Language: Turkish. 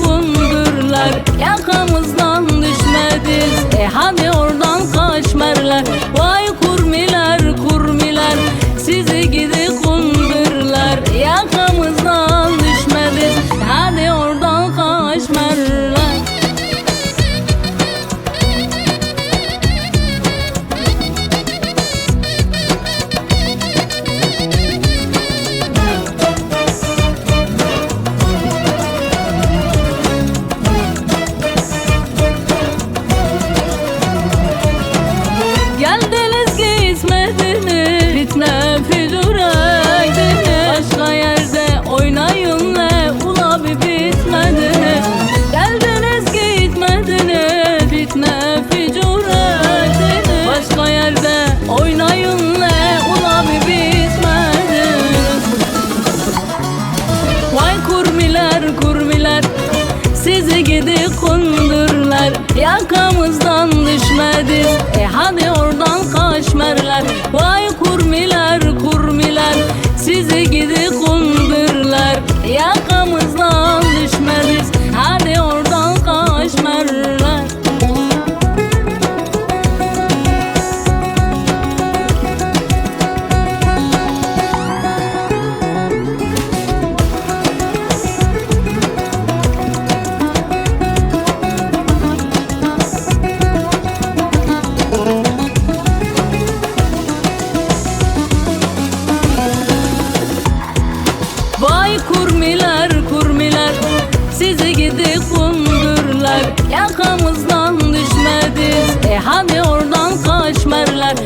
kundurlar, yakamızdan düşmediniz. Hadi oradan kaçmerler. Vay kurmiler kurmiler, sizi gidi kundurlar, yakamızdan düşmediniz. Hadi oradan kaçmerler. Geldiniz gitmediniz, fitne fücur eydiniz. Başka yerde oynayın ne ula bir bitmediniz. Geldiniz gitmediniz, fitne fücur eydiniz. Başka yerde oynayın ne ula bir bitmediniz. Vay kurmiler kurmiler, sizi gidi kundurlar, yakamızdan düşmediniz. Hadi oradan kaçmerler. Vay kurmiler kurmiler, sizi gidi kundurlar, yakamızdan düşmediniz. Hadi oradan kaçmerler. Vay kurmiler kurmiler, sizi gidi kundurlar, yakamızdan düşmediniz. Hadi oradan kaçmerler.